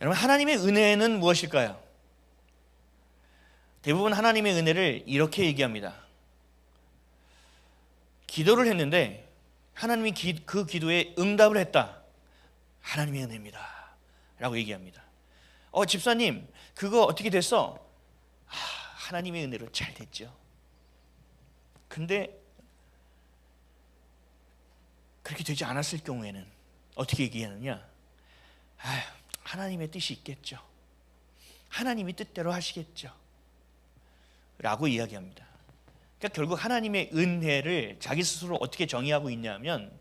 여러분, 하나님의 은혜는 무엇일까요? 대부분 하나님의 은혜를 이렇게 얘기합니다. 기도를 했는데 하나님이 그 기도에 응답을 했다. 하나님의 은혜입니다 라고 얘기합니다. 집사님, 그거 어떻게 됐어? 하나님의 은혜로 잘 됐죠. 근데 그렇게 되지 않았을 경우에는 어떻게 얘기하느냐? 하나님의 뜻이 있겠죠. 하나님이 뜻대로 하시겠죠 라고 이야기합니다. 그러니까 결국 하나님의 은혜를 자기 스스로 어떻게 정의하고 있냐면,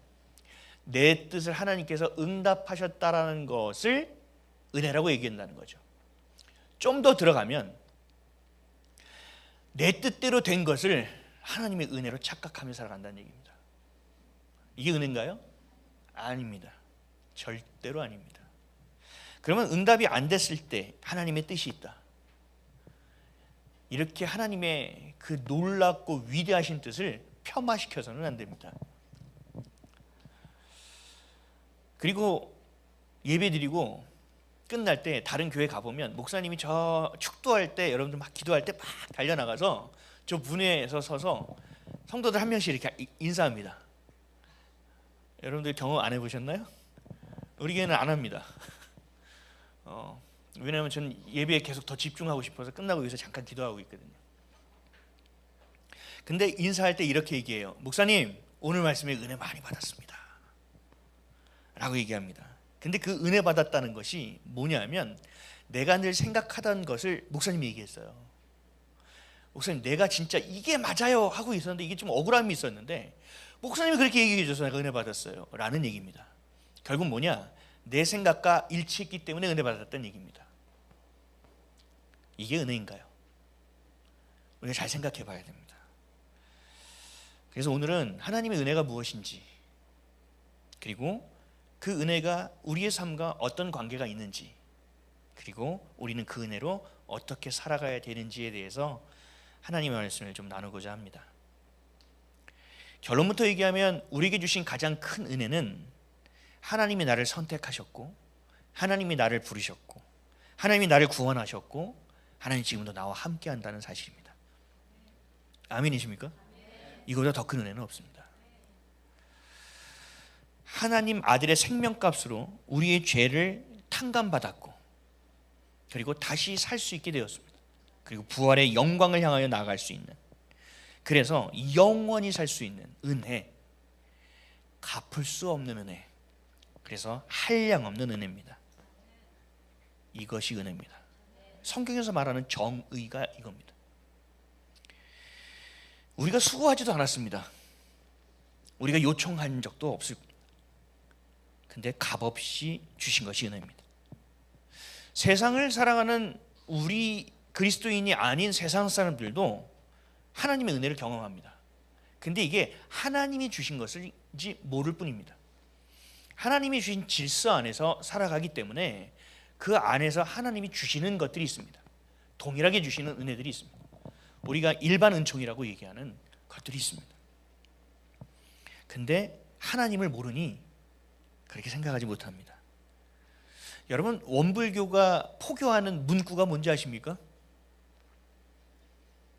내 뜻을 하나님께서 응답하셨다라는 것을 은혜라고 얘기한다는 거죠. 좀 더 들어가면 내 뜻대로 된 것을 하나님의 은혜로 착각하며 살아간다는 얘기입니다. 이게 은혜인가요? 아닙니다. 절대로 아닙니다. 그러면 응답이 안 됐을 때 하나님의 뜻이 있다, 이렇게 하나님의 그 놀랍고 위대하신 뜻을 폄하시켜서는 안 됩니다. 그리고 예배드리고 끝날 때 다른 교회 가보면 목사님이 저 축도할 때, 여러분들 막 기도할 때 막 달려나가서 저 문에서 서서 성도들 한 명씩 이렇게 인사합니다. 여러분들 경험 안 해보셨나요? 우리 교회는 안 합니다. 왜냐하면 저는 예배에 계속 더 집중하고 싶어서 끝나고 여기서 잠깐 기도하고 있거든요. 근데 인사할 때 이렇게 얘기해요. 목사님, 오늘 말씀에 은혜 많이 받았습니다 라고 얘기합니다. 근데 그 은혜 받았다는 것이 뭐냐면, 내가 늘 생각하던 것을 목사님이 얘기했어요. 목사님, 내가 진짜 이게 맞아요 하고 있었는데 이게 좀 억울함이 있었는데 목사님이 그렇게 얘기해 줘서 내가 은혜 받았어요 라는 얘기입니다. 결국 뭐냐? 내 생각과 일치했기 때문에 은혜 받았다는 얘기입니다. 이게 은혜인가요? 우리가 잘 생각해 봐야 됩니다. 그래서 오늘은 하나님의 은혜가 무엇인지, 그리고 그 은혜가 우리의 삶과 어떤 관계가 있는지, 그리고 우리는 그 은혜로 어떻게 살아가야 되는지에 대해서 하나님의 말씀을 좀 나누고자 합니다. 결론부터 얘기하면 우리에게 주신 가장 큰 은혜는 하나님이 나를 선택하셨고, 하나님이 나를 부르셨고, 하나님이 나를 구원하셨고, 하나님 지금도 나와 함께 한다는 사실입니다. 아멘이십니까? 이거보다 더 큰 은혜는 없습니다. 하나님 아들의 생명값으로 우리의 죄를 탕감받았고, 그리고 다시 살 수 있게 되었습니다. 그리고 부활의 영광을 향하여 나아갈 수 있는, 그래서 영원히 살 수 있는 은혜, 갚을 수 없는 은혜, 그래서 한량없는 은혜입니다. 이것이 은혜입니다. 성경에서 말하는 정의가 이겁니다. 우리가 수고하지도 않았습니다. 우리가 요청한 적도 없을 겁니다. 근데 값없이 주신 것이 은혜입니다. 세상을 사랑하는 우리 그리스도인이 아닌 세상 사람들도 하나님의 은혜를 경험합니다. 근데 이게 하나님이 주신 것인지 모를 뿐입니다. 하나님이 주신 질서 안에서 살아가기 때문에 그 안에서 하나님이 주시는 것들이 있습니다. 동일하게 주시는 은혜들이 있습니다. 우리가 일반 은총이라고 얘기하는 것들이 있습니다. 근데 하나님을 모르니 그렇게 생각하지 못합니다. 여러분, 원불교가 포교하는 문구가 뭔지 아십니까?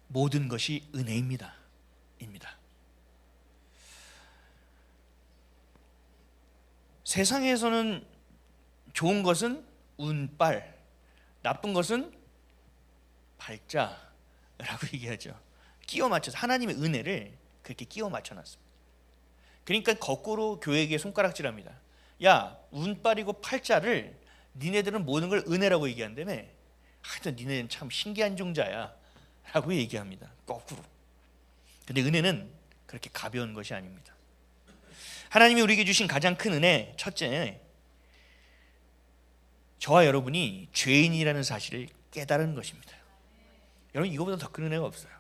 모든 것이 은혜입니다. 입니다. 세상에서는 좋은 것은 운빨, 나쁜 것은 발자라고 얘기하죠. 끼워 맞춰서 하나님의 은혜를 그렇게 끼워 맞춰 놨습니다. 그러니까 거꾸로 교회에게 손가락질합니다. 야, 운빨이고 팔자를 니네들은 모든 걸 은혜라고 얘기한다며. 하여튼 니네는 참 신기한 종자야 라고 얘기합니다. 거꾸로. 근데 은혜는 그렇게 가벼운 것이 아닙니다. 하나님이 우리에게 주신 가장 큰 은혜, 첫째, 저와 여러분이 죄인이라는 사실을 깨달은 것입니다. 여러분, 이거보다 더 큰 은혜가 없어요.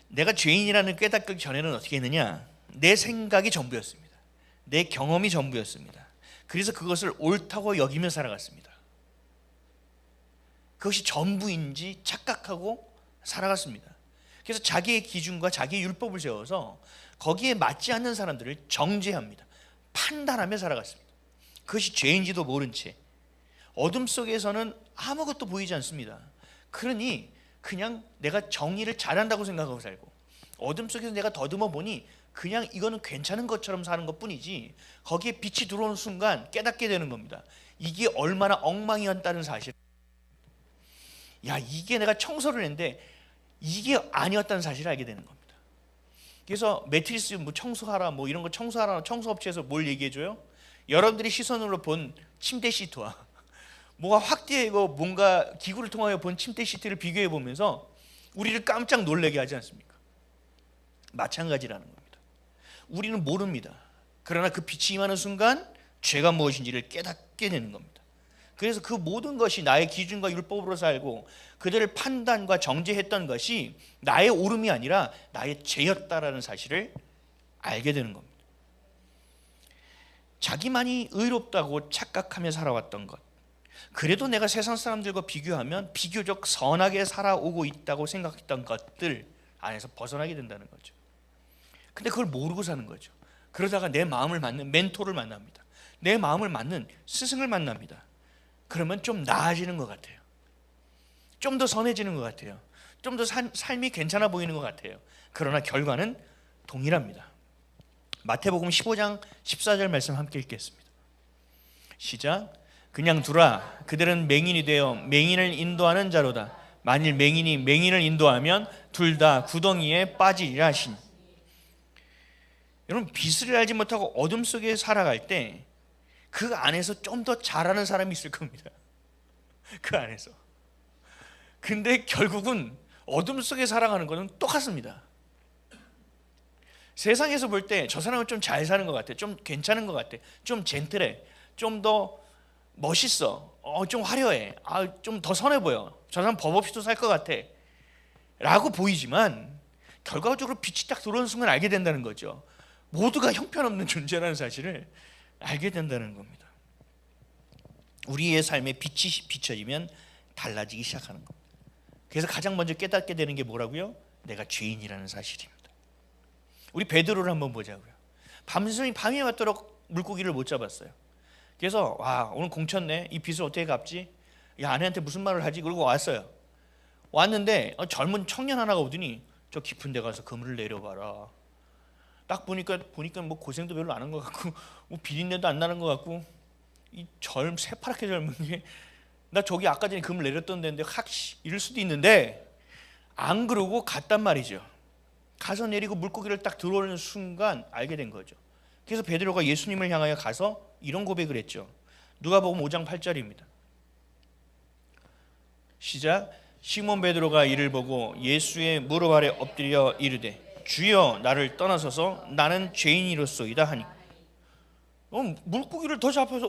내가 죄인이라는 깨닫기 전에는 어떻게 했느냐? 내 생각이 전부였습니다. 내 경험이 전부였습니다. 그래서 그것을 옳다고 여기며 살아갔습니다. 그것이 전부인지 착각하고 살아갔습니다. 그래서 자기의 기준과 자기의 율법을 세워서 거기에 맞지 않는 사람들을 정죄합니다. 판단하며 살아갔습니다. 그것이 죄인지도 모른 채 어둠 속에서는 아무것도 보이지 않습니다. 그러니 그냥 내가 정의를 잘한다고 생각하고 살고, 어둠 속에서 내가 더듬어 보니 그냥 이거는 괜찮은 것처럼 사는 것뿐이지, 거기에 빛이 들어오는 순간 깨닫게 되는 겁니다. 이게 얼마나 엉망이었다는 사실. 야, 이게 내가 청소를 했는데 이게 아니었다는 사실을 알게 되는 겁니다. 그래서 매트리스 뭐 청소하라, 뭐 이런 거 청소하라, 청소업체에서 뭘 얘기해줘요? 여러분들이 시선으로 본 침대 시트와 뭐가 확대하고 뭔가 기구를 통하여 본 침대 시트를 비교해 보면서 우리를 깜짝 놀라게 하지 않습니까? 마찬가지라는 겁니다. 우리는 모릅니다. 그러나 그 빛이 임하는 순간 죄가 무엇인지를 깨닫게 되는 겁니다. 그래서 그 모든 것이 나의 기준과 율법으로 살고 그들을 판단과 정죄했던 것이 나의 옳음이 아니라 나의 죄였다라는 사실을 알게 되는 겁니다. 자기만이 의롭다고 착각하며 살아왔던 것, 그래도 내가 세상 사람들과 비교하면 비교적 선하게 살아오고 있다고 생각했던 것들 안에서 벗어나게 된다는 거죠. 근데 그걸 모르고 사는 거죠. 그러다가 내 마음을 맞는 멘토를 만납니다. 내 마음을 맞는 스승을 만납니다. 그러면 좀 나아지는 것 같아요. 좀 더 선해지는 것 같아요. 좀 더 삶이 괜찮아 보이는 것 같아요. 그러나 결과는 동일합니다. 마태복음 15장 14절 말씀 함께 읽겠습니다. 시작. 그냥 두라. 그들은 맹인이 되어 맹인을 인도하는 자로다. 만일 맹인이 맹인을 인도하면 둘 다 구덩이에 빠지리라 하시니. 여러분, 빛을 알지 못하고 어둠 속에 살아갈 때 그 안에서 좀 더 잘하는 사람이 있을 겁니다. 그 안에서. 근데 결국은 어둠 속에 살아가는 것은 똑같습니다. 세상에서 볼 때 저 사람은 좀 잘 사는 것 같아, 좀 괜찮은 것 같아, 좀 젠틀해, 좀 더 멋있어, 좀 화려해, 좀 더 선해 보여, 저 사람 법 없이도 살 것 같아 라고 보이지만 결과적으로 빛이 딱 들어오는 순간 알게 된다는 거죠. 모두가 형편없는 존재라는 사실을 알게 된다는 겁니다. 우리의 삶에 빛이 비춰지면 달라지기 시작하는 겁니다. 그래서 가장 먼저 깨닫게 되는 게 뭐라고요? 내가 죄인이라는 사실입니다. 우리 베드로를 한번 보자고요. 밤이 맞도록 물고기를 못 잡았어요. 그래서 오늘 공쳤네, 이 빚을 어떻게 갚지? 야, 아내한테 무슨 말을 하지? 그러고 왔어요. 왔는데 젊은 청년 하나가 오더니 저 깊은 데 가서 그물을 내려봐라. 딱 보니까 뭐 고생도 별로 안 한 것 같고, 뭐 비린내도 안 나는 것 같고, 이 새파랗게 젊은 게, 나 저기 아까 전에 그물 내렸던 데인데 이럴 수도 있는데, 안 그러고 갔단 말이죠. 가서 내리고 물고기를 딱 들어오는 순간 알게 된 거죠. 그래서 베드로가 예수님을 향하여 가서 이런 고백을 했죠. 누가복음 5장 8절입니다. 시작. 시몬 베드로가 이를 보고 예수의 무릎 아래 엎드려 이르되 주여 나를 떠나소서 나는 죄인이로소이다 하니. 물고기를 더 잡아서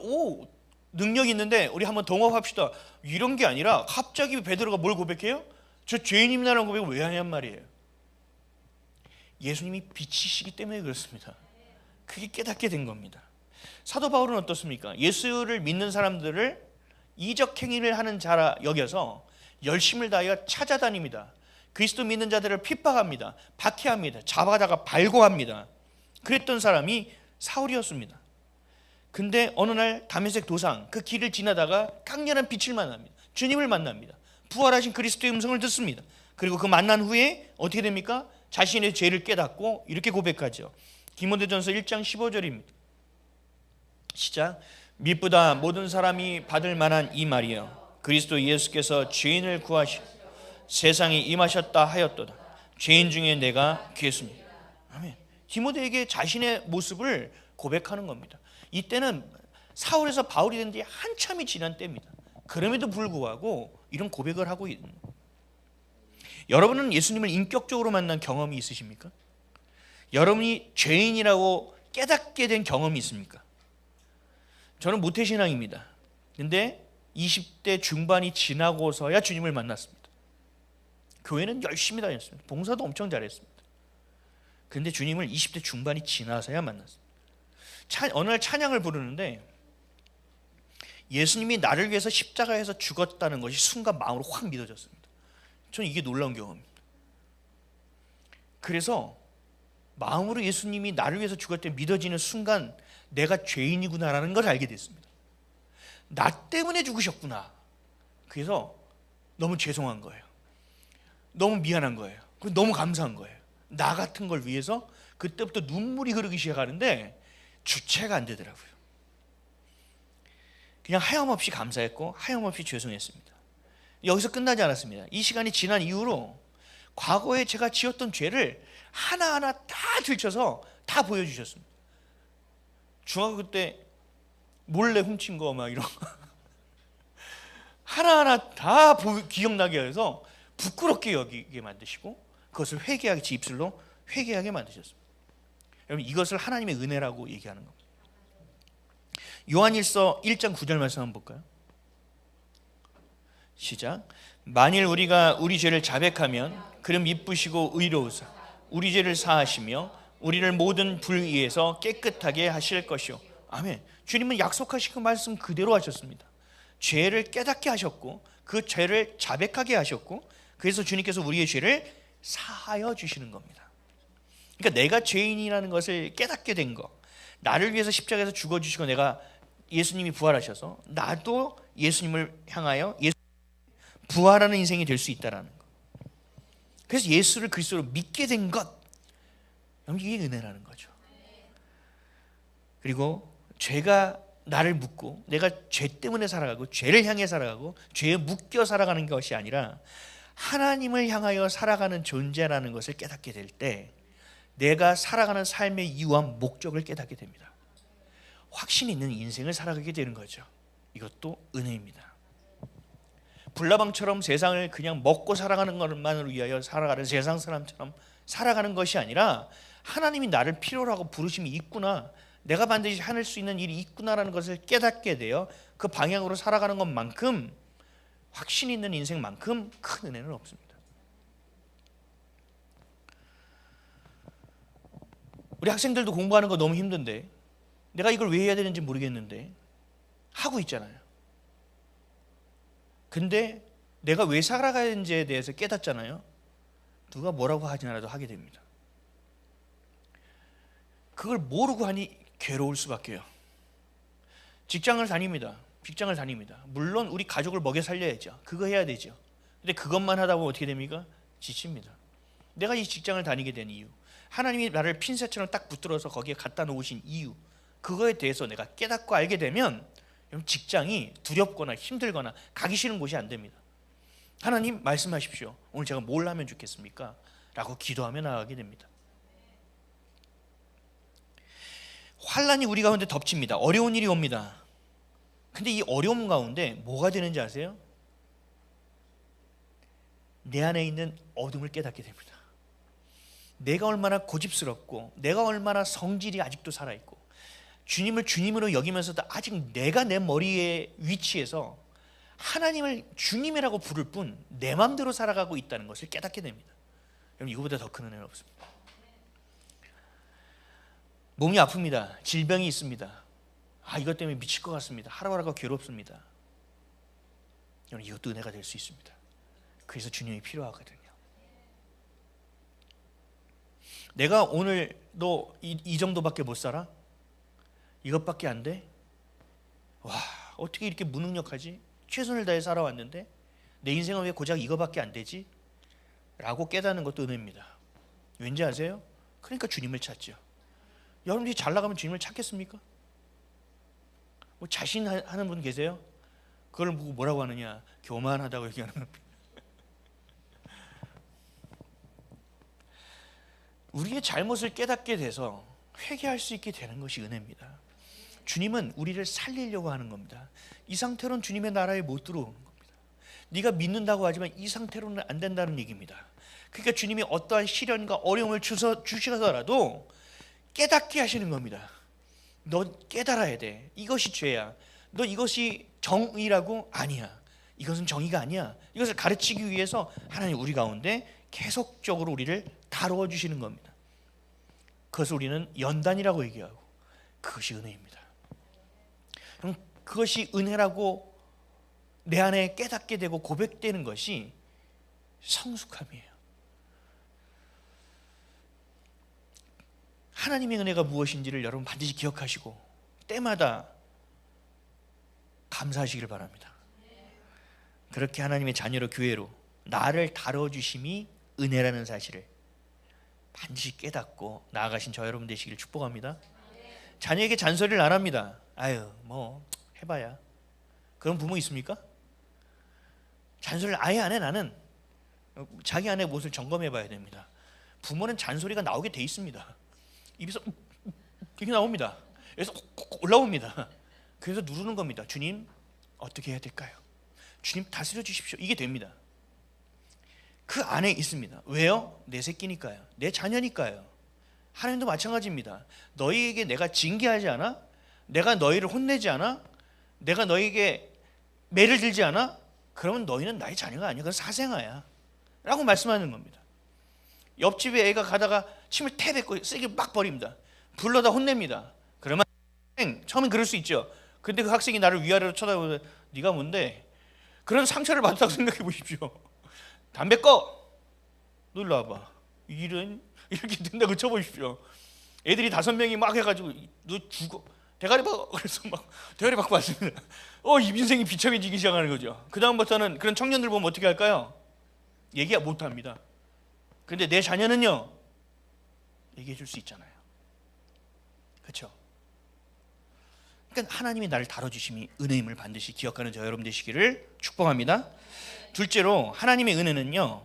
능력 있는데 우리 한번 동업합시다, 이런 게 아니라 갑자기 베드로가 뭘 고백해요? 저 죄인입니다라는 고백을 왜 하냔 말이에요. 예수님이 빛이시기 때문에 그렇습니다. 그게 깨닫게 된 겁니다. 사도 바울은 어떻습니까? 예수를 믿는 사람들을 이적 행위를 하는 자라 여겨서 열심을 다하여 찾아다닙니다. 그리스도 믿는 자들을 핍박합니다. 박해합니다. 잡아다가 발고합니다. 그랬던 사람이 사울이었습니다. 근데 어느 날 다메섹 도상 그 길을 지나다가 강렬한 빛을 만납니다. 주님을 만납니다. 부활하신 그리스도의 음성을 듣습니다. 그리고 그 만난 후에 어떻게 됩니까? 자신의 죄를 깨닫고 이렇게 고백하죠. 디모데전서 1장 15절입니다. 시작. 미쁘다 모든 사람이 받을 만한 이 말이여 그리스도 예수께서 죄인을 구하시고 세상에 임하셨다 하였도다. 죄인 중에 내가 괴수니. 아멘. 디모데에게 자신의 모습을 고백하는 겁니다. 이때는 사울에서 바울이 된 지 한참이 지난 때입니다. 그럼에도 불구하고 이런 고백을 하고 있는 거예요. 여러분은 예수님을 인격적으로 만난 경험이 있으십니까? 여러분이 죄인이라고 깨닫게 된 경험이 있습니까? 저는 모태신앙입니다. 근데 20대 중반이 지나고서야 주님을 만났습니다. 교회는 열심히 다녔습니다. 봉사도 엄청 잘했습니다. 근데 주님을 20대 중반이 지나서야 만났습니다. 어느 날 찬양을 부르는데 예수님이 나를 위해서 십자가에서 죽었다는 것이 순간 마음으로 확 믿어졌습니다. 저는 이게 놀라운 경험입니다. 그래서 마음으로 예수님이 나를 위해서 죽었을 때 믿어지는 순간 내가 죄인이구나라는 걸 알게 됐습니다. 나 때문에 죽으셨구나. 그래서 너무 죄송한 거예요. 너무 미안한 거예요. 너무 감사한 거예요. 나 같은 걸 위해서 그때부터 눈물이 흐르기 시작하는데 주체가 안 되더라고요. 그냥 하염없이 감사했고 하염없이 죄송했습니다. 여기서 끝나지 않았습니다. 이 시간이 지난 이후로 과거에 제가 지었던 죄를 하나하나 다 들춰서 다 보여주셨습니다. 중학교 때 몰래 훔친 거 막 이런 거 하나하나 다 기억나게 해서 부끄럽게 여기게 만드시고 그것을 회개하게, 제 입술로 회개하게 만드셨습니다. 여러분, 이것을 하나님의 은혜라고 얘기하는 겁니다. 요한일서 1장 9절 말씀 한번 볼까요? 시작. 만일 우리가 우리 죄를 자백하면 그는 미쁘시고 의로우사 우리 죄를 사하시며 우리를 모든 불의에서 깨끗하게 하실 것이요. 아멘. 주님은 약속하신 그 말씀 그대로 하셨습니다. 죄를 깨닫게 하셨고 그 죄를 자백하게 하셨고, 그래서 주님께서 우리의 죄를 사하여 주시는 겁니다. 그러니까 내가 죄인이라는 것을 깨닫게 된 거, 나를 위해서 십자가에서 죽어주시고 내가 예수님이 부활하셔서 나도 예수님을 향하여 부활하는 인생이 될 수 있다는 거. 그래서 예수를 그리스도로 믿게 된 것, 이게 은혜라는 거죠. 그리고 죄가 나를 묶고 내가 죄 때문에 살아가고 죄를 향해 살아가고 죄에 묶여 살아가는 것이 아니라 하나님을 향하여 살아가는 존재라는 것을 깨닫게 될 때 내가 살아가는 삶의 이유와 목적을 깨닫게 됩니다. 확신 있는 인생을 살아가게 되는 거죠. 이것도 은혜입니다. 불나방처럼 세상을 그냥 먹고 살아가는 것만을 위하여 살아가는 세상 사람처럼 살아가는 것이 아니라 하나님이 나를 필요로 하고 부르심이 있구나, 내가 반드시 할 수 있는 일이 있구나라는 것을 깨닫게 되어 그 방향으로 살아가는 것만큼, 확신 있는 인생만큼 큰 은혜는 없습니다. 우리 학생들도 공부하는 거 너무 힘든데, 내가 이걸 왜 해야 되는지 모르겠는데 하고 있잖아요. 근데 내가 왜 살아가야 되는지에 대해서 깨닫잖아요. 누가 뭐라고 하진 않아도 하게 됩니다. 그걸 모르고 하니 괴로울 수밖에요. 직장을 다닙니다. 물론 우리 가족을 먹여 살려야죠. 그거 해야 되죠. 근데 그것만 하다 보면 어떻게 됩니까? 지칩니다. 내가 이 직장을 다니게 된 이유, 하나님이 나를 핀셋처럼 딱 붙들어서 거기에 갖다 놓으신 이유, 그거에 대해서 내가 깨닫고 알게 되면 직장이 두렵거나 힘들거나 가기 싫은 곳이 안 됩니다. 하나님 말씀하십시오. 오늘 제가 뭘 하면 좋겠습니까? 라고 기도하며 나가게 됩니다. 환난이 우리 가운데 덮칩니다. 어려운 일이 옵니다. 근데 이 어려움 가운데 뭐가 되는지 아세요? 내 안에 있는 어둠을 깨닫게 됩니다. 내가 얼마나 고집스럽고 내가 얼마나 성질이 아직도 살아있고 주님을 주님으로 여기면서도 아직 내가 내 머리에 위치해서 하나님을 주님이라고 부를 뿐 내 마음대로 살아가고 있다는 것을 깨닫게 됩니다. 여러분, 이거보다 더 큰 은혜는 없습니다. 몸이 아픕니다. 질병이 있습니다. 이것 때문에 미칠 것 같습니다. 하루하루가 괴롭습니다. 여러분, 이것도 은혜가 될 수 있습니다. 그래서 주님이 필요하거든요. 내가 오늘 너 이 정도밖에 못 살아? 이것밖에 안 돼? 와, 어떻게 이렇게 무능력하지? 최선을 다해 살아왔는데 내 인생은 왜 고작 이거밖에 안 되지? 라고 깨닫는 것도 은혜입니다. 왠지 아세요? 그러니까 주님을 찾죠. 여러분들이 잘 나가면 주님을 찾겠습니까? 뭐 자신하는 분 계세요? 그걸 보고 뭐라고 하느냐? 교만하다고 얘기하는 겁니다. 우리의 잘못을 깨닫게 돼서 회개할 수 있게 되는 것이 은혜입니다. 주님은 우리를 살리려고 하는 겁니다. 이 상태로는 주님의 나라에 못 들어오는 겁니다. 네가 믿는다고 하지만 이 상태로는 안 된다는 얘기입니다. 그러니까 주님이 어떠한 시련과 어려움을 주시더라도 깨닫게 하시는 겁니다. 너 깨달아야 돼. 이것이 죄야. 너 이것이 정의라고? 아니야. 이것은 정의가 아니야. 이것을 가르치기 위해서 하나님 우리 가운데 계속적으로 우리를 다루어 주시는 겁니다. 그것을 우리는 연단이라고 얘기하고, 그것이 은혜입니다. 그것이 은혜라고 내 안에 깨닫게 되고 고백되는 것이 성숙함이에요. 하나님의 은혜가 무엇인지를 여러분 반드시 기억하시고 때마다 감사하시길 바랍니다. 그렇게 하나님의 자녀로 교회로 나를 다뤄주심이 은혜라는 사실을 반드시 깨닫고 나아가신 저 여러분 되시길 축복합니다. 자녀에게 잔소리를 안 합니다. 아유 뭐 해봐야. 그런 부모 있습니까? 잔소리를 아예 안 해. 나는 자기 아내 모습을 점검해 봐야 됩니다. 부모는 잔소리가 나오게 돼 있습니다. 입에서 이렇게 나옵니다. 그래서 올라옵니다. 그래서 누르는 겁니다. 주님 어떻게 해야 될까요? 주님 다스려 주십시오. 이게 됩니다. 그 안에 있습니다. 왜요? 내 새끼니까요. 내 자녀니까요. 하나님도 마찬가지입니다. 너희에게 내가 징계하지 않아? 내가 너희를 혼내지 않아? 내가 너희에게 매를 들지 않아? 그러면 너희는 나의 자녀가 아니야. 그건 사생아야 라고 말씀하는 겁니다. 옆집에 애가 가다가 침을 태 뱉고 세게 막 버립니다. 불러다 혼냅니다. 그러면 처음엔 그럴 수 있죠. 근데 그 학생이 나를 위아래로 쳐다보면 네가 뭔데? 그런 상처를 받았다고 생각해 보십시오. 담배 꺼! 너 일로 와봐. 이런 이렇게 된다고 쳐보십시오. 애들이 5명이 막 해가지고 너 죽어. 대가리 박아. 그래서 막 대가리 박고 왔습니다. 이 인생이 비참해지기 시작하는 거죠. 그 다음부터는 그런 청년들 보면 어떻게 할까요? 얘기 못합니다. 근데 내 자녀는요 얘기해 줄 수 있잖아요. 그렇죠? 그러니까 하나님이 나를 다뤄주심이 은혜임을 반드시 기억하는 저 여러분 되시기를 축복합니다. 둘째로 하나님의 은혜는요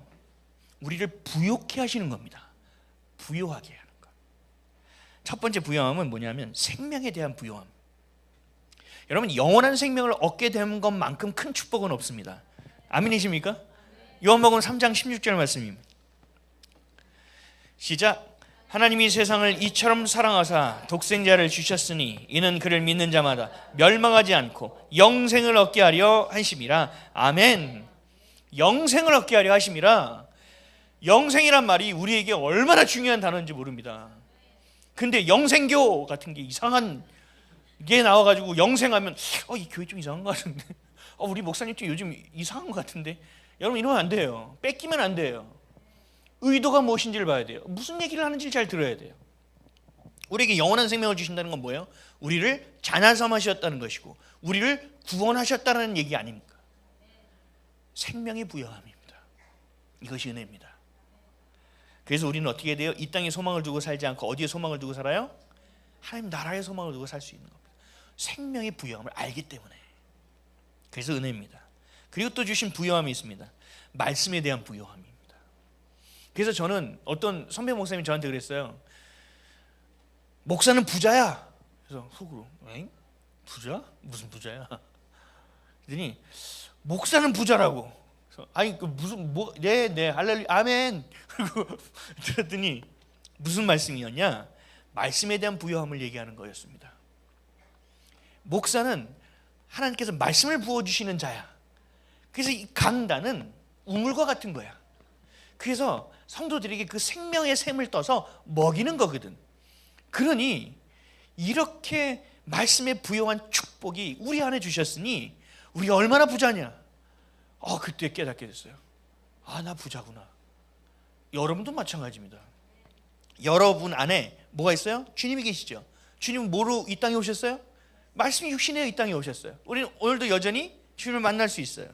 우리를 부요케 하시는 겁니다. 부요하게 하는 것. 첫 번째 부요함은 뭐냐면 생명에 대한 부요함. 여러분 영원한 생명을 얻게 된 것만큼 큰 축복은 없습니다. 아멘이십니까? 요한복음 3장 16절 말씀입니다. 시작. 하나님이 세상을 이처럼 사랑하사 독생자를 주셨으니 이는 그를 믿는 자마다 멸망하지 않고 영생을 얻게 하려 하심이라. 아멘. 영생을 얻게 하려 하심이라. 영생이란 말이 우리에게 얼마나 중요한 단어인지 모릅니다. 근데 영생교 같은 게 이상한 게 나와가지고 영생하면 이 교회 좀 이상한 것 같은데 우리 목사님 좀 요즘 이상한 것 같은데. 여러분 이러면 안 돼요. 뺏기면 안 돼요. 의도가 무엇인지를 봐야 돼요. 무슨 얘기를 하는지를 잘 들어야 돼요. 우리에게 영원한 생명을 주신다는 건 뭐예요? 우리를 자녀 삼으셨다는 것이고 우리를 구원하셨다는 얘기 아닙니까? 생명의 부여함입니다. 이것이 은혜입니다. 그래서 우리는 어떻게 해야 돼요? 이 땅에 소망을 두고 살지 않고 어디에 소망을 두고 살아요? 하나님 나라의 소망을 두고 살 수 있는 겁니다. 생명의 부여함을 알기 때문에. 그래서 은혜입니다. 그리고 또 주신 부여함이 있습니다. 말씀에 대한 부여함입니다. 그래서 저는 어떤 선배 목사님이 저한테 그랬어요. 목사는 부자야. 그래서 속으로 엥? 부자? 무슨 부자야? 그랬더니 목사는 부자라고. 그래서 아니 그 무슨 네 할렐루야 아멘. 그리고 들었더니 무슨 말씀이었냐? 말씀에 대한 부여함을 얘기하는 거였습니다. 목사는 하나님께서 말씀을 부어주시는 자야. 그래서 이 강단은 우물과 같은 거야. 그래서 성도들에게 그 생명의 샘을 떠서 먹이는 거거든. 그러니 이렇게 말씀에 부여한 축복이 우리 안에 주셨으니 우리가 얼마나 부자냐. 그때 깨닫게 됐어요. 나 부자구나. 여러분도 마찬가지입니다. 여러분 안에 뭐가 있어요? 주님이 계시죠. 주님은 뭐로 이 땅에 오셨어요? 말씀이 육신에 이 땅에 오셨어요. 우리는 오늘도 여전히 주님을 만날 수 있어요.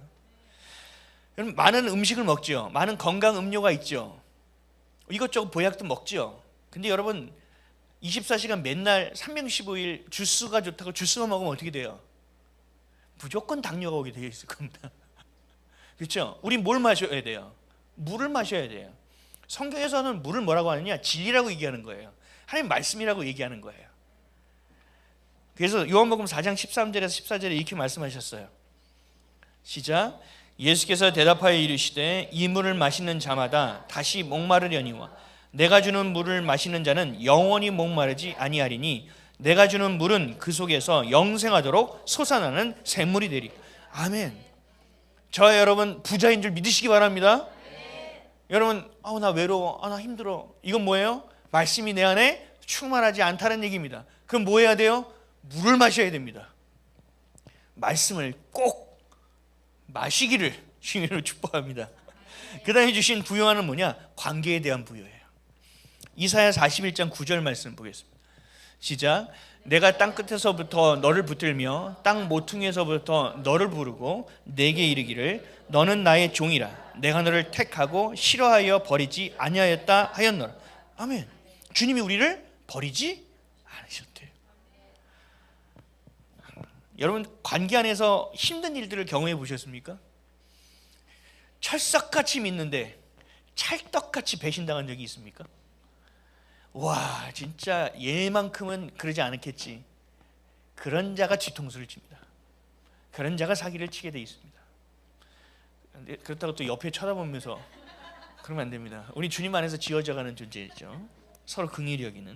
여러분 많은 음식을 먹죠. 많은 건강 음료가 있죠. 이것저것 보약도 먹죠. 근데 여러분 24시간 맨날 365일 주스가 좋다고 주스만 먹으면 어떻게 돼요? 무조건 당뇨가 오게 되어 있을 겁니다. 그렇죠? 우린 뭘 마셔야 돼요? 물을 마셔야 돼요. 성경에서는 물을 뭐라고 하느냐? 진리라고 얘기하는 거예요. 하나님 말씀이라고 얘기하는 거예요. 그래서 요한복음 4장 13절에서 14절에 이렇게 말씀하셨어요. 시작. 예수께서 대답하여 이르시되 이 물을 마시는 자마다 다시 목마르려니와 내가 주는 물을 마시는 자는 영원히 목마르지 아니하리니 내가 주는 물은 그 속에서 영생하도록 솟아나는 샘물이 되리. 아멘. 저와 여러분 부자인 줄 믿으시기 바랍니다. 여러분 나 외로워, 나 힘들어. 이건 뭐예요? 말씀이 내 안에 충만하지 않다는 얘기입니다. 그럼 뭐 해야 돼요? 물을 마셔야 됩니다. 말씀을 꼭 마시기를 주님으로 축복합니다. 그 다음에 주신 부요함은 뭐냐? 관계에 대한 부요예요. 이사야 41장 9절 말씀 보겠습니다. 시작. 내가 땅 끝에서부터 너를 붙들며 땅 모퉁이에서부터 너를 부르고 내게 이르기를 너는 나의 종이라. 내가 너를 택하고 싫어하여 버리지 아니하였다 하였노라. 아멘. 주님이 우리를 버리지 않으셨대요. 여러분, 관계 안에서 힘든 일들을 경험해 보셨습니까? 철석같이 믿는데 찰떡같이 배신당한 적이 있습니까? 와, 진짜 얘만큼은 그러지 않았겠지. 그런 자가 뒤통수를 칩니다. 그런 자가 사기를 치게 돼 있습니다. 그렇다고 또 옆에 쳐다보면서 그러면 안 됩니다. 우리 주님 안에서 지어져가는 존재죠. 서로 긍휼히 여기는.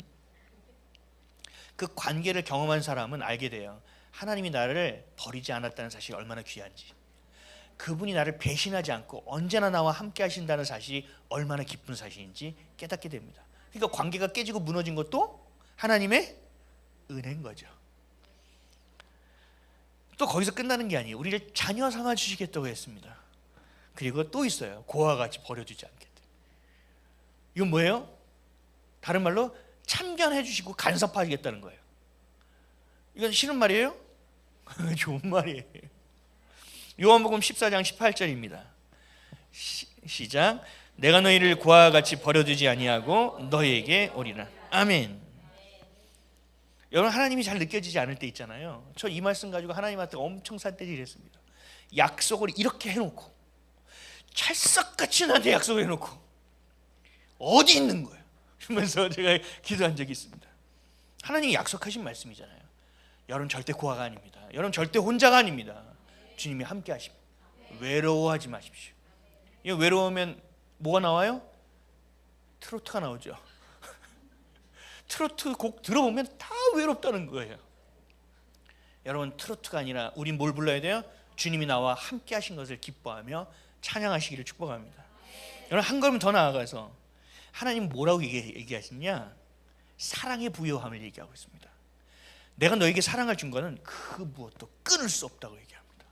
그 관계를 경험한 사람은 알게 돼요. 하나님이 나를 버리지 않았다는 사실이 얼마나 귀한지, 그분이 나를 배신하지 않고 언제나 나와 함께 하신다는 사실이 얼마나 기쁜 사실인지 깨닫게 됩니다. 그러니까 관계가 깨지고 무너진 것도 하나님의 은혜인 거죠. 또 거기서 끝나는 게 아니에요. 우리를 자녀 삼아 주시겠다고 했습니다. 그리고 또 있어요. 고와 같이 버려주지 않겠다. 이건 뭐예요? 다른 말로 참견해 주시고 간섭하시겠다는 거예요. 이건 싫은 말이에요? 좋은 말이에요. 요한복음 14장 18절입니다. 시작. 내가 너희를 고아와 같이 버려두지 아니하고 너희에게 오리라. 아멘. 여러분, 하나님이 잘 느껴지지 않을 때 있잖아요. 저 이 말씀 가지고 하나님한테 엄청 산떼질했습니다. 약속을 이렇게 해놓고 찰석같이 나한테 약속을 해놓고 어디 있는 거야? 이러면서 제가 기도한 적이 있습니다. 하나님이 약속하신 말씀이잖아요. 여러분 절대 고아가 아닙니다. 여러분 절대 혼자가 아닙니다. 주님이 함께 하십니다. 외로워하지 마십시오. 외로우면 뭐가 나와요? 트로트가 나오죠. 트로트 곡 들어보면 다 외롭다는 거예요. 여러분, 트로트가 아니라 우린 뭘 불러야 돼요? 주님이 나와 함께 하신 것을 기뻐하며 찬양하시기를 축복합니다. 여러분, 한 걸음 더 나아가서 하나님 뭐라고 얘기하시냐? 사랑의 부요함을 얘기하고 있습니다. 내가 너에게 사랑을 준 것은 그 무엇도 끊을 수 없다고 얘기합니다.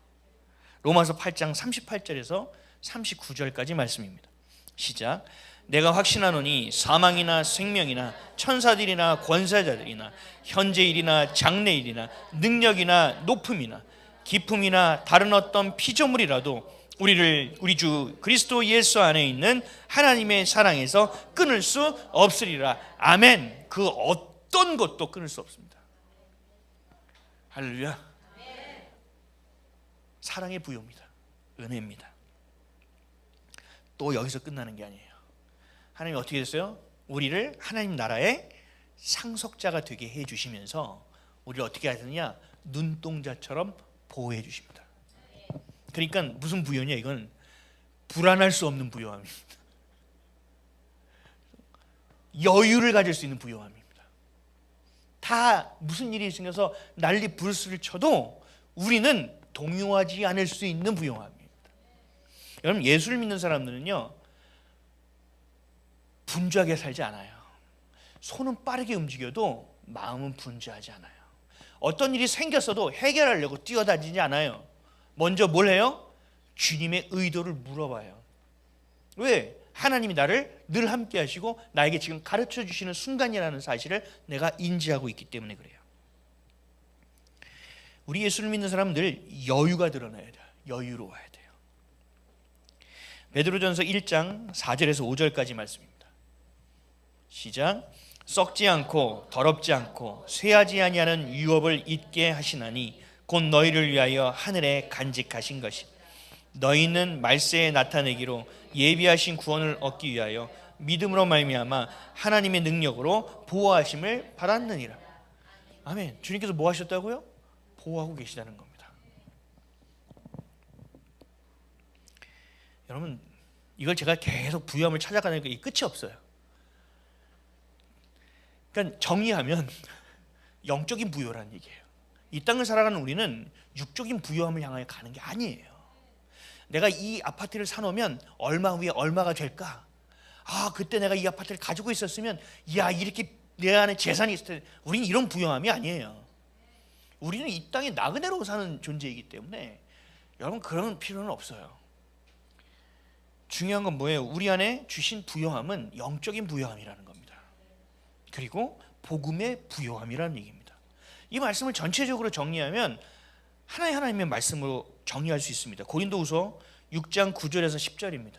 로마서 8장 38절에서 39절까지 말씀입니다. 시작. 내가 확신하노니 사망이나 생명이나 천사들이나 권세자들이나 현재일이나 장래일이나 능력이나 높음이나 기품이나 다른 어떤 피조물이라도 우리 주 그리스도 예수 안에 있는 하나님의 사랑에서 끊을 수 없으리라. 아멘. 그 어떤 것도 끊을 수 없습니다. 할렐루야. 사랑의 부요입니다. 은혜입니다. 또 여기서 끝나는 게 아니에요. 하나님이 어떻게 됐어요? 우리를 하나님 나라의 상속자가 되게 해주시면서 우리를 어떻게 하느냐? 눈동자처럼 보호해 주십니다. 그러니까 무슨 부요냐? 이건 불안할 수 없는 부요함입니다. 여유를 가질 수 있는 부요함입니다. 다 무슨 일이 생겨서 난리 불수를 쳐도 우리는 동요하지 않을 수 있는 부요함입니다. 여러분, 예수를 믿는 사람들은요, 분주하게 살지 않아요. 손은 빠르게 움직여도 마음은 분주하지 않아요. 어떤 일이 생겼어도 해결하려고 뛰어다니지 않아요. 먼저 뭘 해요? 주님의 의도를 물어봐요. 왜? 하나님이 나를 늘 함께 하시고 나에게 지금 가르쳐 주시는 순간이라는 사실을 내가 인지하고 있기 때문에 그래요. 우리 예수를 믿는 사람들 여유가 드러나야 돼요. 여유로워야 돼요. 베드로전서 1장 4절에서 5절까지 말씀입니다. 시작. 썩지 않고 더럽지 않고 쇠하지 아니하는 유업을 잊게 하시나니 곧 너희를 위하여 하늘에 간직하신 것이 너희는 말세에 나타내기로 예비하신 구원을 얻기 위하여 믿음으로 말미암아 하나님의 능력으로 보호하심을 받았느니라. 아멘. 주님께서 뭐 하셨다고요? 보호하고 계시다는 겁니다. 여러분, 이걸 제가 계속 부요함을 찾아가는 게 끝이 없어요. 그러니까 정의하면 영적인 부요라는 얘기예요. 이 땅을 살아가는 우리는 육적인 부요함을 향하여 가는 게 아니에요. 내가 이 아파트를 사놓으면 얼마 후에 얼마가 될까? 아, 그때 내가 이 아파트를 가지고 있었으면, 야, 이렇게 내 안에 재산이 있을 텐데. 우리는 이런 부요함이 아니에요. 우리는 이 땅에 나그네로 사는 존재이기 때문에 여러분, 그런 필요는 없어요. 중요한 건 뭐예요? 우리 안에 주신 부요함은 영적인 부요함이라는 겁니다. 그리고 복음의 부요함이라는 얘기입니다. 이 말씀을 전체적으로 정리하면 하나님의 말씀으로 정리할 수 있습니다. 고린도후서 6장 9절에서 10절입니다.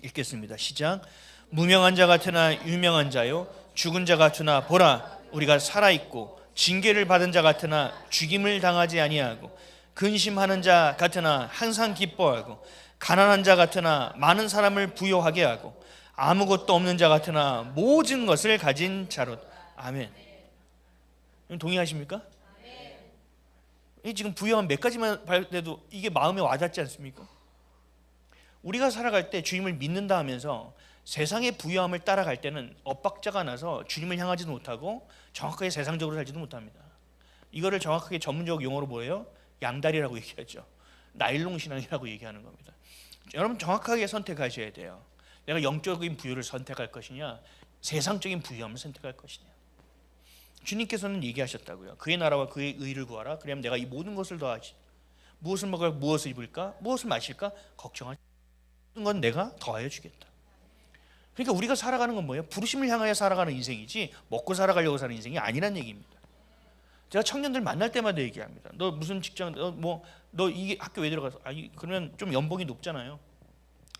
읽겠습니다. 시작. 무명한 자 같으나 유명한 자요, 죽은 자 같으나 보라 우리가 살아있고, 징계를 받은 자 같으나 죽임을 당하지 아니하고, 근심하는 자 같으나 항상 기뻐하고, 가난한 자 같으나 많은 사람을 부요하게 하고, 아무것도 없는 자 같으나 모든 것을 가진 자로. 아멘. 동의하십니까? 지금 부요한 몇 가지만 봐도 이게 마음에 와닿지 않습니까? 우리가 살아갈 때 주님을 믿는다 하면서 세상의 부요함을 따라갈 때는 엇박자가 나서 주님을 향하지도 못하고 정확하게 세상적으로 살지도 못합니다. 이거를 정확하게 전문적 용어로 뭐예요? 양다리라고 얘기하죠. 나일론 신앙이라고 얘기하는 겁니다. 여러분 정확하게 선택하셔야 돼요. 내가 영적인 부요를 선택할 것이냐, 세상적인 부요함을 선택할 것이냐. 주님께서는 얘기하셨다고요. 그의 나라와 그의 의를 구하라. 그러면 내가 이 모든 것을 더하지. 무엇을 먹을까, 무엇을 입을까, 무엇을 마실까 걱정하지. 모든 건 내가 더하여 주겠다. 그러니까 우리가 살아가는 건 뭐예요? 부르심을 향하여 살아가는 인생이지 먹고 살아가려고 사는 인생이 아니란 얘기입니다. 제가 청년들 만날 때마다 얘기합니다. 너 무슨 직장, 너 이 학교 왜 들어가서? 그러면 좀 연봉이 높잖아요.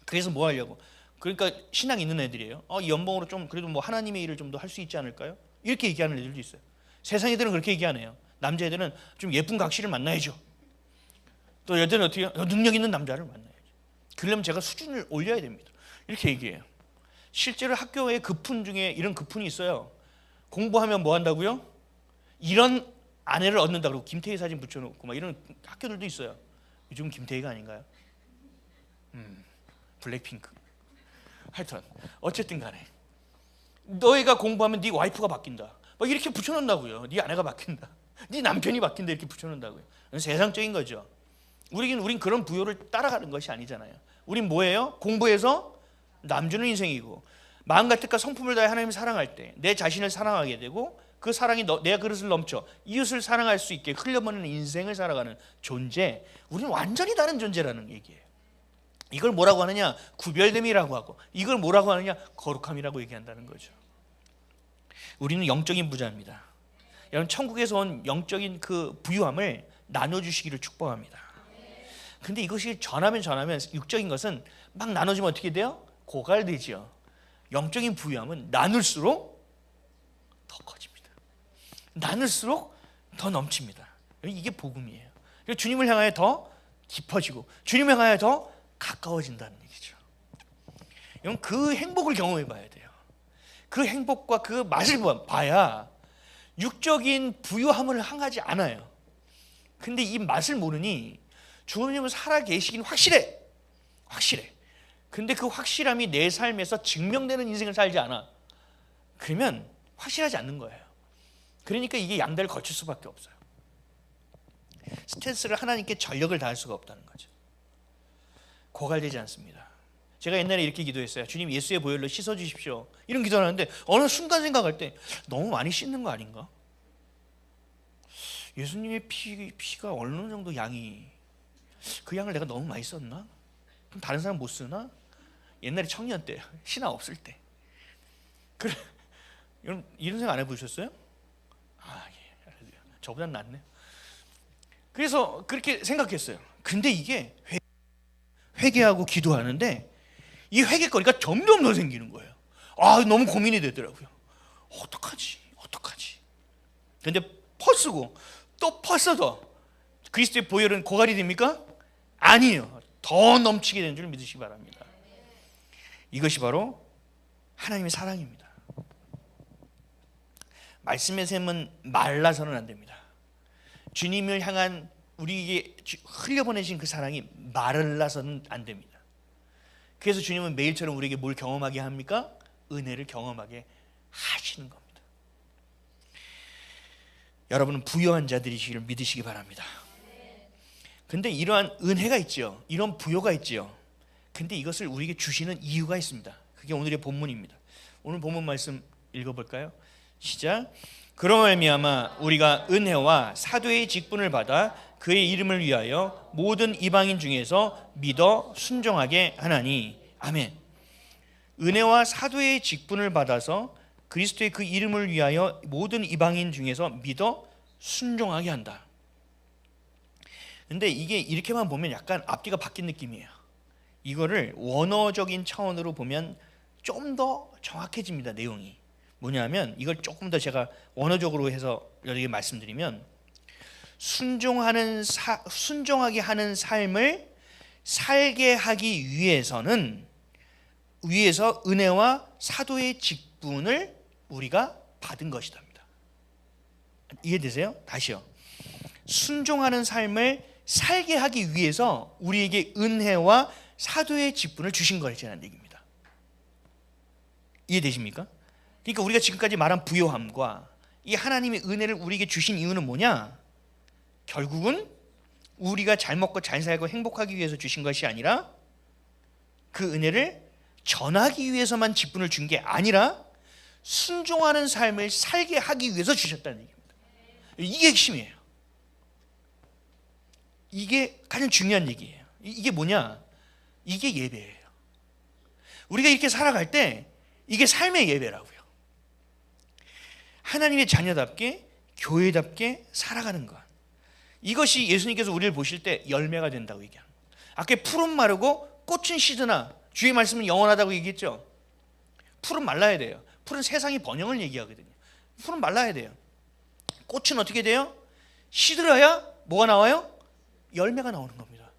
그래서 뭐 하려고? 그러니까 신앙 있는 애들이에요. 이 연봉으로 좀 그래도 뭐 하나님의 일을 좀 더 할 수 있지 않을까요? 이렇게 얘기하는 애들도 있어요. 세상 애들은 그렇게 얘기하네요. 남자애들은 좀 예쁜 각시를 만나야죠. 또 여자는 어떻게 해요? 능력 있는 남자를 만나야죠. 그러려면 제가 수준을 올려야 됩니다. 이렇게 얘기해요. 실제로 학교의 급훈 중에 이런 급훈이 있어요. 공부하면 뭐 한다고요? 이런 아내를 얻는다 그러고 김태희 사진 붙여놓고 막 이런 학교들도 있어요. 요즘은 김태희가 아닌가요? 블랙핑크. 하여튼 어쨌든 간에 너희가 공부하면 네 와이프가 바뀐다. 막 이렇게 붙여놓는다고요. 네 아내가 바뀐다. 네 남편이 바뀐다 이렇게 붙여놓는다고요. 세상적인 거죠. 우린 그런 부요를 따라가는 것이 아니잖아요. 우린 뭐예요? 공부해서 남주는 인생이고, 마음과 뜻과 성품을 다해 하나님을 사랑할 때 내 자신을 사랑하게 되고, 그 사랑이 내 그릇을 넘쳐 이웃을 사랑할 수 있게 흘려보내는 인생을 살아가는 존재. 우리는 완전히 다른 존재라는 얘기예요. 이걸 뭐라고 하느냐? 구별됨이라고 하고, 이걸 뭐라고 하느냐? 거룩함이라고 얘기한다는 거죠. 우리는 영적인 부자입니다. 여러분 천국에서 온 영적인 그 부유함을 나눠주시기를 축복합니다. 근데 이것이 전하면 육적인 것은 막 나눠주면 어떻게 돼요? 고갈되죠. 영적인 부유함은 나눌수록 더 커집니다. 나눌수록 더 넘칩니다. 이게 복음이에요. 주님을 향하여 더 깊어지고 주님을 향하여 더 가까워진다는 얘기죠. 여러분 그 행복을 경험해 봐야 돼요. 그 행복과 그 맛을 봐야 육적인 부유함을 향하지 않아요. 근데 이 맛을 모르니 주님은 살아 계시긴 확실해. 근데 그 확실함이 내 삶에서 증명되는 인생을 살지 않아. 그러면 확실하지 않는 거예요. 그러니까 이게 양다리를 거칠 수밖에 없어요. 스탠스를 하나님께 전력을 다할 수가 없다는 거죠. 고갈되지 않습니다. 제가 옛날에 이렇게 기도했어요. 주님 예수의 보혈로 씻어주십시오. 이런 기도를 하는데 어느 순간 생각할 때 너무 많이 씻는 거 아닌가? 예수님의 피가 어느 정도 양이, 그 양을 내가 너무 많이 썼나? 그럼 다른 사람 못 쓰나? 옛날에 청년 때, 신앙 없을 때. 그래, 여러분 이런 생각 안 해보셨어요? 예, 저보다는 낫네. 그래서 그렇게 생각했어요. 근데 이게 회개하고 기도하는데 이 회개거리가 점점 더 생기는 거예요. 너무 고민이 되더라고요. 어떡하지? 근데 퍼쓰고 또 퍼써도 그리스도의 보혈은 고갈이 됩니까? 아니에요. 더 넘치게 되는 줄 믿으시기 바랍니다. 이것이 바로 하나님의 사랑입니다. 말씀의 샘은 말라서는 안 됩니다. 주님을 향한 우리에게 흘려보내신 그 사랑이 마르라서는 안 됩니다. 그래서 주님은 매일처럼 우리에게 뭘 경험하게 합니까? 은혜를 경험하게 하시는 겁니다. 여러분은 부유한 자들이시기를 믿으시기 바랍니다. 근데 이러한 은혜가 있죠. 이런 부요가 있죠. 근데 이것을 우리에게 주시는 이유가 있습니다. 그게 오늘의 본문입니다. 오늘 본문 말씀 읽어볼까요? 시작. 그로 말미암아 우리가 은혜와 사도의 직분을 받아 그의 이름을 위하여 모든 이방인 중에서 믿어 순종하게 하나니. 아멘. 은혜와 사도의 직분을 받아서 그리스도의 그 이름을 위하여 모든 이방인 중에서 믿어 순종하게 한다. 근데 이게 이렇게만 보면 약간 앞뒤가 바뀐 느낌이에요. 이거를 원어적인 차원으로 보면 좀 더 정확해집니다. 내용이 뭐냐면, 이걸 조금 더 제가 원어적으로 해서 여러분에게 말씀드리면, 순종하게 하는 삶을 살게 하기 위해서 은혜와 사도의 직분을 우리가 받은 것이답니다. 이해되세요? 다시요. 순종하는 삶을 살게 하기 위해서 우리에게 은혜와 사도의 직분을 주신 것이라는 얘기입니다. 이해되십니까? 그러니까 우리가 지금까지 말한 부요함과 이 하나님의 은혜를 우리에게 주신 이유는 뭐냐? 결국은 우리가 잘 먹고 잘 살고 행복하기 위해서 주신 것이 아니라, 그 은혜를 전하기 위해서만 직분을 준 게 아니라 순종하는 삶을 살게 하기 위해서 주셨다는 얘기입니다. 이게 핵심이에요. 이게 가장 중요한 얘기예요. 이게 뭐냐? 이게 예배예요. 우리가 이렇게 살아갈 때 이게 삶의 예배라고요. 하나님의 자녀답게 교회답게 살아가는 것, 이것이 예수님께서 우리를 보실 때 열매가 된다고 얘기합니다. 아까 풀은 마르고 꽃은 시드나, 주의 말씀은 영원하다고 얘기했죠. 풀은 말라야 돼요. 풀은 세상의 번영을 얘기하거든요. 풀은 말라야 돼요. 꽃은 어떻게 돼요? 시들어야 뭐가 나와요? 열매가 나오는 겁니다.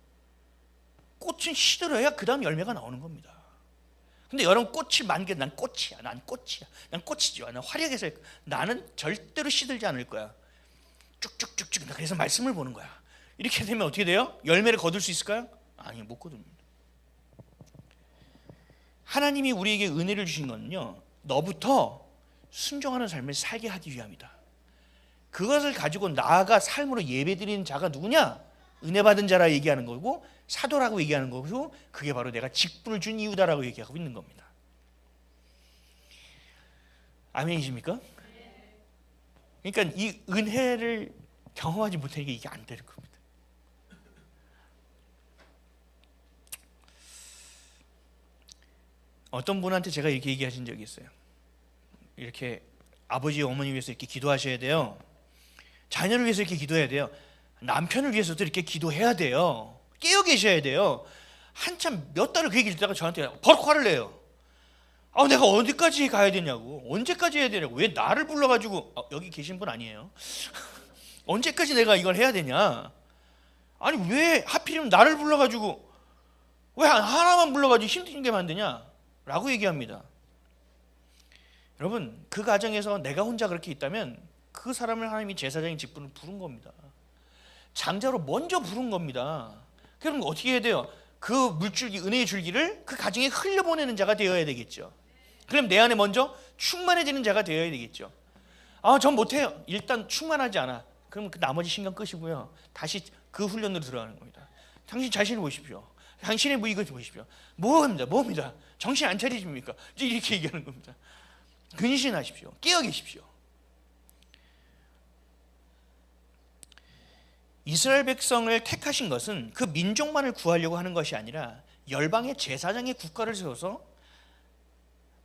꽃은 시들어야 그 다음 열매가 나오는 겁니다. 근데 여러분, 꽃이 만개, 난 꽃이야, 난 꽃이죠, 난 화려하게 살 거야, 나는 절대로 시들지 않을 거야, 쭉쭉쭉쭉. 그래서 말씀을 보는 거야. 이렇게 되면 어떻게 돼요? 열매를 거둘 수 있을까요? 아니, 못 거둡니다. 하나님이 우리에게 은혜를 주신 것은요, 너부터 순종하는 삶을 살게 하기 위함이다. 그것을 가지고 나아가 삶으로 예배드리는 자가 누구냐? 은혜 받은 자라 얘기하는 거고, 사도라고 얘기하는 거고, 그게 바로 내가 직분을 준 이유다라고 얘기하고 있는 겁니다. 아멘이십니까? 그러니까 이 은혜를 경험하지 못하니까 이게 안 되는 겁니다. 어떤 분한테 제가 이렇게 얘기하신 적이 있어요. 이렇게 아버지 어머니 위해서 이렇게 기도하셔야 돼요. 자녀를 위해서 이렇게 기도해야 돼요. 남편을 위해서도 이렇게 기도해야 돼요. 깨어 계셔야 돼요. 한참 몇 달을 그 얘기를 듣다가 저한테 버럭 화를 내요. 내가 어디까지 가야 되냐고, 언제까지 해야 되냐고, 왜 나를 불러가지고, 여기 계신 분 아니에요? 언제까지 내가 이걸 해야 되냐? 아니, 왜 하필이면 나를 불러가지고, 왜 하나만 불러가지고 힘들게 만드냐? 라고 얘기합니다. 여러분, 그 가정에서 내가 혼자 그렇게 있다면 그 사람을 하나님이 제사장의 직분을 부른 겁니다. 장자로 먼저 부른 겁니다. 그럼 어떻게 해야 돼요? 그 물줄기, 은혜의 줄기를 그 가정에 흘려보내는 자가 되어야 되겠죠. 그럼 내 안에 먼저 충만해지는 자가 되어야 되겠죠. 전 못해요. 일단 충만하지 않아. 그럼 그 나머지 신경 끄시고요, 다시 그 훈련으로 들어가는 겁니다. 당신 자신을 보십시오. 당신의 무익을 보십시오. 뭐입니다. 정신 안 차리십니까? 이렇게 얘기하는 겁니다. 근신하십시오. 깨어 계십시오. 이스라엘 백성을 택하신 것은 그 민족만을 구하려고 하는 것이 아니라 열방의 제사장의 국가를 세워서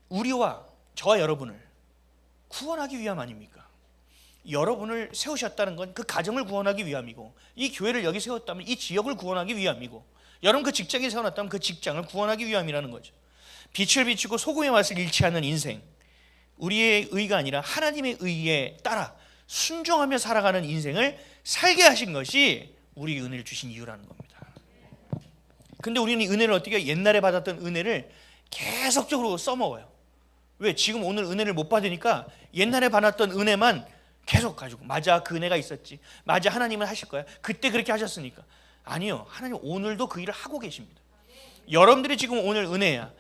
우리와 저와 여러분을 구원하기 위함 아닙니까? 여러분을 세우셨다는 건 그 가정을 구원하기 위함이고, 이 교회를 여기 세웠다면 이 지역을 구원하기 위함이고, 여러분 그 직장에 세워놨다면 그 직장을 구원하기 위함이라는 거죠. 빛을 비추고 소금의 맛을 잃지 않는 인생, 우리의 의가 아니라 하나님의 의에 따라 순종하며 살아가는 인생을 살게 하신 것이 우리에게 은혜를 주신 이유라는 겁니다. 근데 우리는 이 은혜를 어떻게, 옛날에 받았던 은혜를 계속적으로 써먹어요. 왜? 지금 오늘 은혜를 못 받으니까 옛날에 받았던 은혜만 계속 가지고, 맞아, 그 은혜가 있었지, 맞아, 하나님은 하실 거야, 그때 그렇게 하셨으니까. 아니요, 하나님 오늘도 그 일을 하고 계십니다. 여러분들이 지금 오늘 은혜야,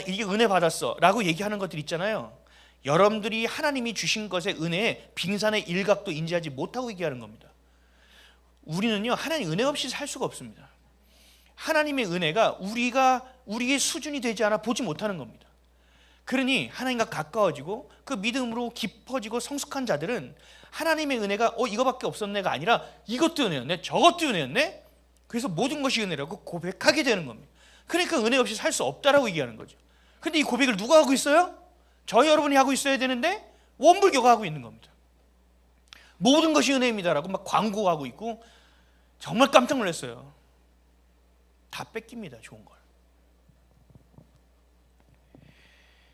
이게 은혜 받았어 라고 얘기하는 것들 있잖아요. 여러분들이 하나님이 주신 것의 은혜에 빙산의 일각도 인지하지 못하고 얘기하는 겁니다. 우리는요, 하나님 은혜 없이 살 수가 없습니다. 하나님의 은혜가 우리의 수준이 되지 않아 보지 못하는 겁니다. 그러니 하나님과 가까워지고 그 믿음으로 깊어지고 성숙한 자들은 하나님의 은혜가 이거밖에 없었네가 아니라 이것도 은혜였네, 저것도 은혜였네, 그래서 모든 것이 은혜라고 고백하게 되는 겁니다. 그러니까 은혜 없이 살 수 없다라고 얘기하는 거죠. 근데 이 고백을 누가 하고 있어요? 저 여러분이 하고 있어야 되는데 원불교가 하고 있는 겁니다. 모든 것이 은혜입니다라고 막 광고하고 있고 정말 깜짝 놀랐어요. 다 뺏깁니다. 좋은 걸.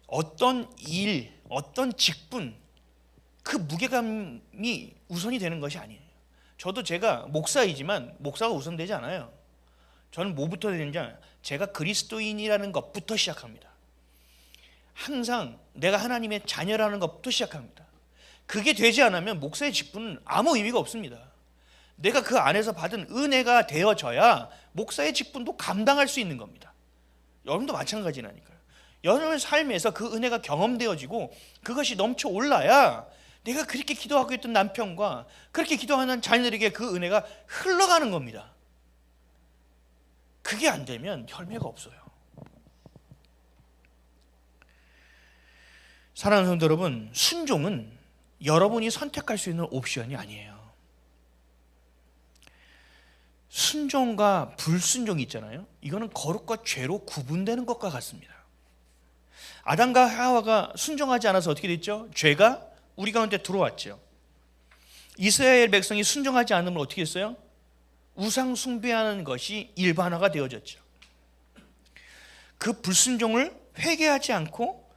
어떤 일, 어떤 직분, 그 무게감이 우선이 되는 것이 아니에요. 저도 제가 목사이지만 목사가 우선되지 않아요. 저는 뭐부터 되는지 알아요? 제가 그리스도인이라는 것부터 시작합니다. 항상 내가 하나님의 자녀라는 것부터 시작합니다. 그게 되지 않으면 목사의 직분은 아무 의미가 없습니다. 내가 그 안에서 받은 은혜가 되어져야 목사의 직분도 감당할 수 있는 겁니다. 여러분도 마찬가지라니까요. 여러분의 삶에서 그 은혜가 경험되어지고 그것이 넘쳐 올라야 내가 그렇게 기도하고 있던 남편과 그렇게 기도하는 자녀들에게 그 은혜가 흘러가는 겁니다. 그게 안 되면 열매가 없어요. 사랑하는 성도 여러분, 순종은 여러분이 선택할 수 있는 옵션이 아니에요. 순종과 불순종이 있잖아요. 이거는 거룩과 죄로 구분되는 것과 같습니다. 아담과 하와가 순종하지 않아서 어떻게 됐죠? 죄가 우리 가운데 들어왔죠. 이스라엘 백성이 순종하지 않으면 어떻게 했어요? 우상 숭배하는 것이 일반화가 되어졌죠. 그 불순종을 회개하지 않고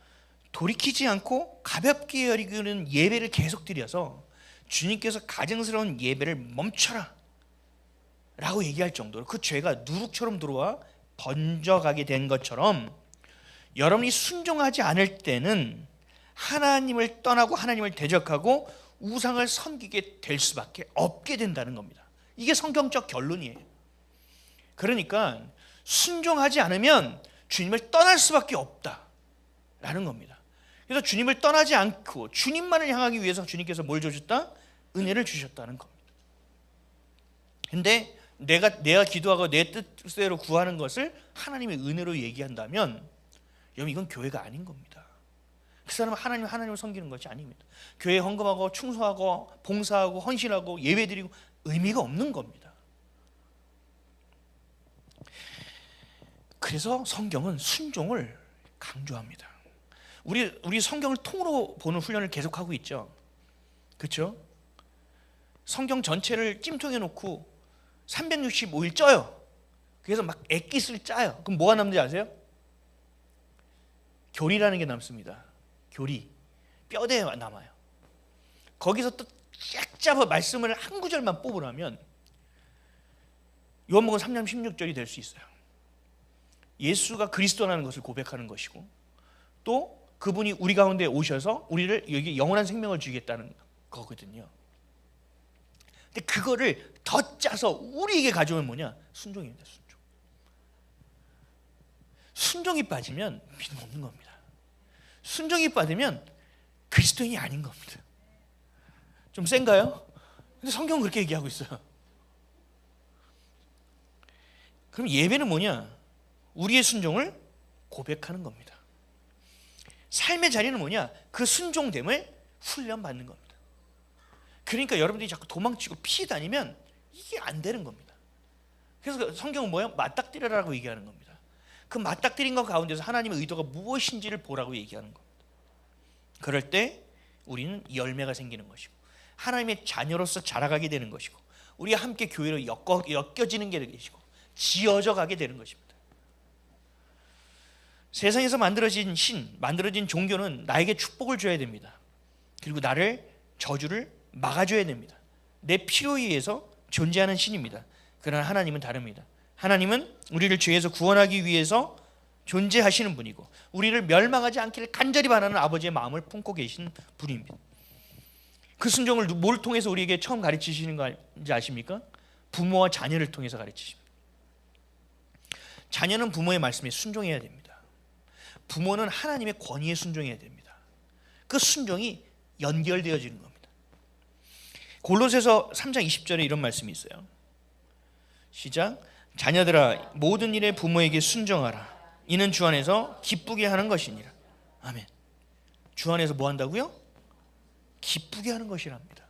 돌이키지 않고 가볍게 여기는 예배를 계속 드려서 주님께서 가증스러운 예배를 멈춰라 라고 얘기할 정도로 그 죄가 누룩처럼 들어와 번져가게 된 것처럼 여러분이 순종하지 않을 때는 하나님을 떠나고 하나님을 대적하고 우상을 섬기게 될 수밖에 없게 된다는 겁니다. 이게 성경적 결론이에요. 그러니까 순종하지 않으면 주님을 떠날 수밖에 없다라는 겁니다. 그래서 주님을 떠나지 않고 주님만을 향하기 위해서 주님께서 뭘 주셨다? 은혜를 주셨다는 겁니다. 근데 내가 기도하고 내 뜻대로 구하는 것을 하나님의 은혜로 얘기한다면 여러분 이건 교회가 아닌 겁니다. 그 사람은 하나님을 섬기는 것이 아닙니다. 교회에 헌금하고 충성하고 봉사하고 헌신하고 예배드리고 의미가 없는 겁니다. 그래서 성경은 순종을 강조합니다. 우리 성경을 통으로 보는 훈련을 계속하고 있죠. 그렇죠? 성경 전체를 찜통해 놓고 365일 쪄요. 그래서 막 액기스를 짜요. 그럼 뭐가 남는지 아세요? 교리라는 게 남습니다. 교리. 뼈대에 남아요. 거기서 또 쫙 잡아 말씀을 한 구절만 뽑으라면 요한복음 3장 16절이 될 수 있어요. 예수가 그리스도라는 것을 고백하는 것이고 또 그분이 우리 가운데 오셔서 우리를 여기 영원한 생명을 주겠다는 거거든요. 근데 그거를 더 짜서 우리에게 가져오면 뭐냐? 순종입니다. 순종이 빠지면 믿음 없는 겁니다. 순종이 빠지면 그리스도인이 아닌 겁니다. 좀 센가요? 근데 성경은 그렇게 얘기하고 있어요. 그럼 예배는 뭐냐? 우리의 순종을 고백하는 겁니다. 삶의 자리는 뭐냐? 그 순종됨을 훈련받는 겁니다. 그러니까 여러분들이 자꾸 도망치고 피해 다니면 이게 안 되는 겁니다. 그래서 성경은 뭐예요? 맞닥뜨려라고 얘기하는 겁니다. 그 맞닥뜨린 것 가운데서 하나님의 의도가 무엇인지를 보라고 얘기하는 겁니다. 그럴 때 우리는 열매가 생기는 것이고 하나님의 자녀로서 자라가게 되는 것이고 우리가 함께 교회로 엮여지는 게 되시고 지어져 가게 되는 것입니다. 세상에서 만들어진 만들어진 종교는 나에게 축복을 줘야 됩니다. 그리고 나를 저주를 막아줘야 됩니다. 내 필요에 의해서 존재하는 신입니다. 그러나 하나님은 다릅니다. 하나님은 우리를 죄에서 구원하기 위해서 존재하시는 분이고 우리를 멸망하지 않기를 간절히 바라는 아버지의 마음을 품고 계신 분입니다. 그 순종을 뭘 통해서 우리에게 처음 가르치시는 건지 아십니까? 부모와 자녀를 통해서 가르치십니다. 자녀는 부모의 말씀에 순종해야 됩니다. 부모는 하나님의 권위에 순종해야 됩니다. 그 순종이 연결되어지는 겁니다. 골로새서 3장 20절에 이런 말씀이 있어요. 시작. 자녀들아 모든 일에 부모에게 순종하라. 이는 주 안에서 기쁘게 하는 것이니라. 아멘. 주 안에서 뭐 한다고요? 기쁘게 하는 것이랍니다.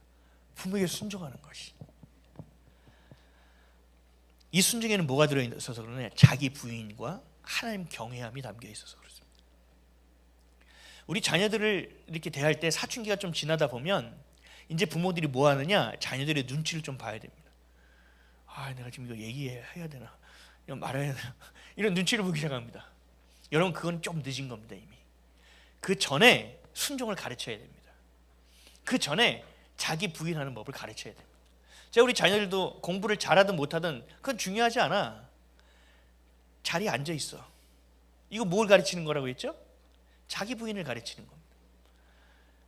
부모에게 순종하는 것이. 이 순종에는 뭐가 들어있어서 그러냐? 자기 부인과 하나님 경외함이 담겨 있어서 그렇습니다. 우리 자녀들을 이렇게 대할 때 사춘기가 좀 지나다 보면 이제 부모들이 뭐 하느냐, 자녀들의 눈치를 좀 봐야 됩니다. 아, 내가 지금 이거 얘기해야 되나, 이거 말해야 되나, 이런 눈치를 보기 시작합니다. 여러분, 그건 좀 늦은 겁니다. 이미 그 전에 순종을 가르쳐야 됩니다. 그 전에 자기 부인하는 법을 가르쳐야 됩니다. 제가 우리 자녀들도 공부를 잘하든 못하든 그건 중요하지 않아. 자리에 앉아 있어. 이거 뭘 가르치는 거라고 했죠? 자기 부인을 가르치는 겁니다.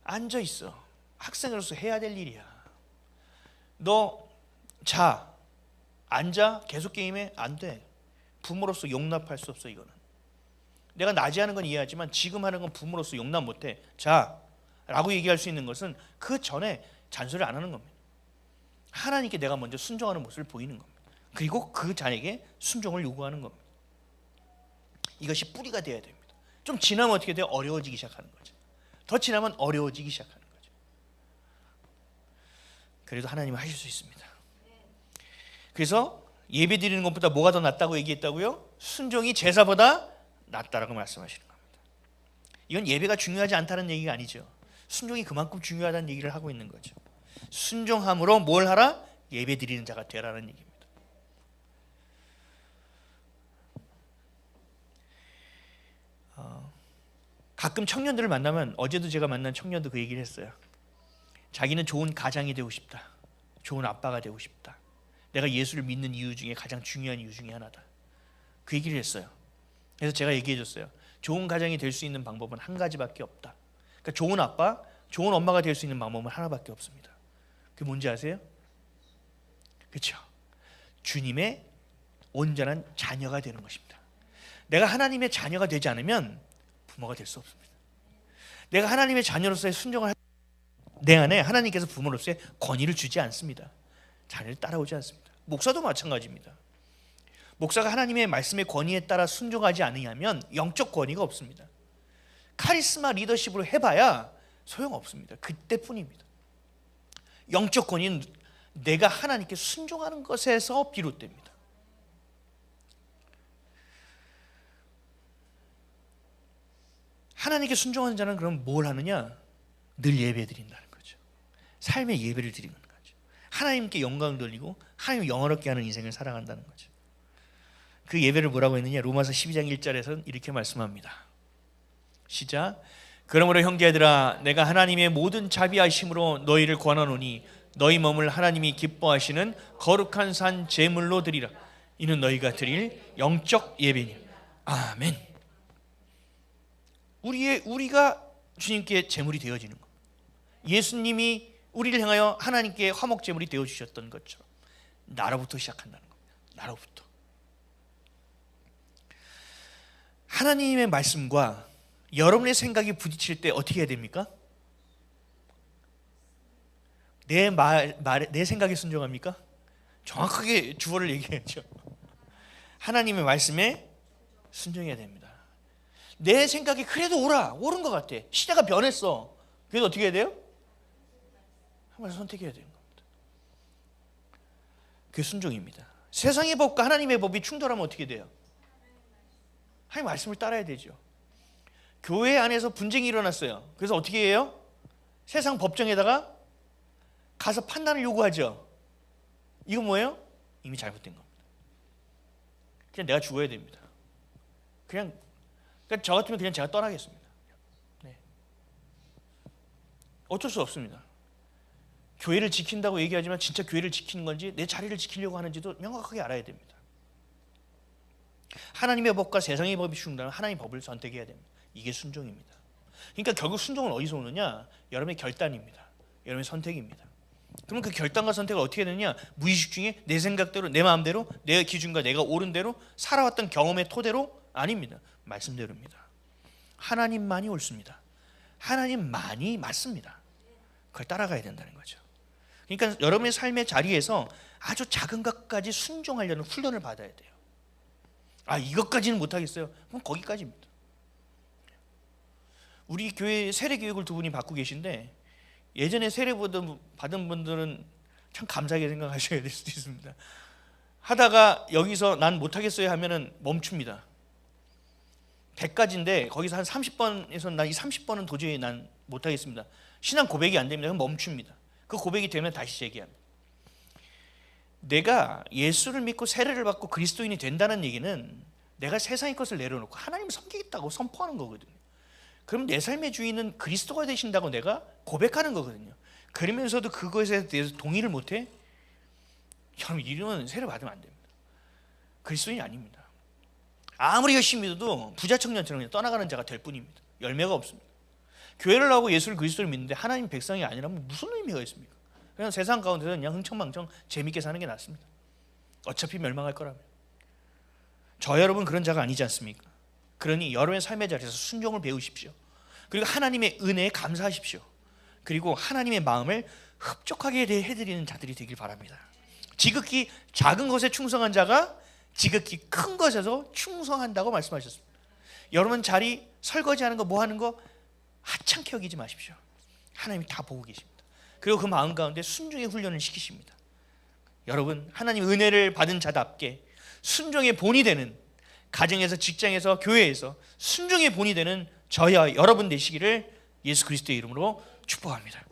앉아 있어. 학생으로서 해야 될 일이야. 너 자, 앉아, 계속 게임해? 안 돼. 부모로서 용납할 수 없어. 이거는 내가 낮에 하는 건 이해하지만 지금 하는 건 부모로서 용납 못해. 자 라고 얘기할 수 있는 것은 그 전에 잔소리를 안 하는 겁니다. 하나님께 내가 먼저 순종하는 모습을 보이는 겁니다. 그리고 그 자에게 순종을 요구하는 겁니다. 이것이 뿌리가 되어야 됩니다. 좀 지나면 어떻게 돼요? 어려워지기 시작하는 거죠. 더 지나면 어려워지기 시작하는 거죠. 그래도 하나님은 하실 수 있습니다. 그래서 예배 드리는 것보다 뭐가 더 낫다고 얘기했다고요? 순종이 제사보다 낫다라고 말씀하시는 겁니다. 이건 예배가 중요하지 않다는 얘기가 아니죠. 순종이 그만큼 중요하다는 얘기를 하고 있는 거죠. 순종함으로 뭘 하라? 예배 드리는 자가 되라는 얘기입니다. 가끔 청년들을 만나면, 어제도 제가 만난 청년도 그 얘기를 했어요. 자기는 좋은 가장이 되고 싶다. 좋은 아빠가 되고 싶다. 내가 예수를 믿는 이유 중에 가장 중요한 이유 중에 하나다. 그 얘기를 했어요. 그래서 제가 얘기해 줬어요. 좋은 가장이 될 수 있는 방법은 한 가지밖에 없다. 그러니까 좋은 아빠, 좋은 엄마가 될 수 있는 방법은 하나밖에 없습니다. 그게 뭔지 아세요? 그렇죠? 주님의 온전한 자녀가 되는 것입니다. 내가 하나님의 자녀가 되지 않으면 부모가 될 수 없습니다. 내가 하나님의 자녀로서의 순종을 할 때 내 안에 하나님께서 부모로서의 권위를 주지 않습니다. 자녀를 따라오지 않습니다. 목사도 마찬가지입니다. 목사가 하나님의 말씀의 권위에 따라 순종하지 않으면 영적 권위가 없습니다. 카리스마 리더십으로 해봐야 소용없습니다. 그때뿐입니다. 영적 권위는 내가 하나님께 순종하는 것에서 비롯됩니다. 하나님께 순종하는 자는 그럼 뭘 하느냐? 늘 예배 드린다는 거죠. 삶의 예배를 드리는 거죠. 하나님께 영광을 돌리고 하나님을 영화롭게 하는 인생을 살아간다는 거죠. 그 예배를 뭐라고 했느냐? 로마서 12장 1절에서는 이렇게 말씀합니다. 시작. 그러므로 형제들아, 내가 하나님의 모든 자비하심으로 너희를 권하노니 너희 몸을 하나님이 기뻐하시는 거룩한 산 제물로 드리라. 이는 너희가 드릴 영적 예배니. 아멘. 우리가 주님께 제물이 되어지는 것. 예수님이 우리를 향하여 하나님께 화목 제물이 되어 주셨던 것처럼 나로부터 시작한다는 겁니다. 나로부터. 하나님의 말씀과 여러분의 생각이 부딪힐 때 어떻게 해야 됩니까? 내 생각에 순종합니까? 정확하게 주어를 얘기해야죠. 하나님의 말씀에 순종해야 됩니다. 내 생각이 그래도 옳은 것 같아. 시대가 변했어. 그래서 어떻게 해야 돼요? 한 번 선택해야 되는 겁니다. 그게 순종입니다. 세상의 법과 하나님의 법이 충돌하면 어떻게 돼요? 하나님 말씀을 따라야 되죠. 교회 안에서 분쟁이 일어났어요. 그래서 어떻게 해요? 세상 법정에다가 가서 판단을 요구하죠. 이건 뭐예요? 이미 잘못된 겁니다. 그냥 내가 죽어야 됩니다. 그러니까 저 같으면 그냥 제가 떠나겠습니다. 네. 어쩔 수 없습니다. 교회를 지킨다고 얘기하지만 진짜 교회를 지키는 건지 내 자리를 지키려고 하는지도 명확하게 알아야 됩니다. 하나님의 법과 세상의 법이 충돌하면 하나님의 법을 선택해야 됩니다. 이게 순종입니다. 그러니까 결국 순종은 어디서 오느냐? 여러분의 결단입니다. 여러분의 선택입니다. 그러면 그 결단과 선택을 어떻게 되느냐? 무의식 중에 내 생각대로, 내 마음대로, 내 기준과 내가 옳은 대로 살아왔던 경험의 토대로 아닙니다. 말씀대로입니다. 하나님만이 옳습니다. 하나님만이 맞습니다. 그걸 따라가야 된다는 거죠. 그러니까 여러분의 삶의 자리에서 아주 작은 것까지 순종하려는 훈련을 받아야 돼요. 아, 이것까지는 못하겠어요. 그럼 거기까지입니다. 우리 교회 세례교육을 두 분이 받고 계신데 예전에 세례 받은 분들은 참 감사하게 생각하셔야 될 수도 있습니다. 하다가 여기서 난 못하겠어요 하면은 멈춥니다. 100가지인데 거기서 한 30번에서 난 이 30번은 도저히 난 못하겠습니다. 신앙 고백이 안 됩니다. 그럼 멈춥니다. 그 고백이 되면 다시 재기합니다. 내가 예수를 믿고 세례를 받고 그리스도인이 된다는 얘기는 내가 세상의 것을 내려놓고 하나님을 섬기겠다고 선포하는 거거든요. 그럼 내 삶의 주인은 그리스도가 되신다고 내가 고백하는 거거든요. 그러면서도 그것에 대해서 동의를 못해? 여러분, 이러면 세례 받으면 안 됩니다. 그리스도인이 아닙니다. 아무리 열심히 믿어도 부자 청년처럼 그냥 떠나가는 자가 될 뿐입니다. 열매가 없습니다. 교회를 나오고 예수를 그리스도를 믿는데 하나님 백성이 아니라면 무슨 의미가 있습니까? 그냥 세상 가운데서 그냥 흥청망청 재밌게 사는 게 낫습니다. 어차피 멸망할 거라면. 저 여러분 그런 자가 아니지 않습니까? 그러니 여러분의 삶의 자리에서 순종을 배우십시오. 그리고 하나님의 은혜에 감사하십시오. 그리고 하나님의 마음을 흡족하게 해드리는 자들이 되길 바랍니다. 지극히 작은 것에 충성한 자가 지극히 큰 것에서 충성한다고 말씀하셨습니다. 여러분 자리 설거지하는 거 뭐 하는 거 하찮게 여기지 마십시오. 하나님이 다 보고 계십니다. 그리고 그 마음 가운데 순종의 훈련을 시키십니다. 여러분 하나님 은혜를 받은 자답게 순종의 본이 되는, 가정에서 직장에서 교회에서 순종의 본이 되는 저와 여러분 되시기를 예수 그리스도의 이름으로 축복합니다.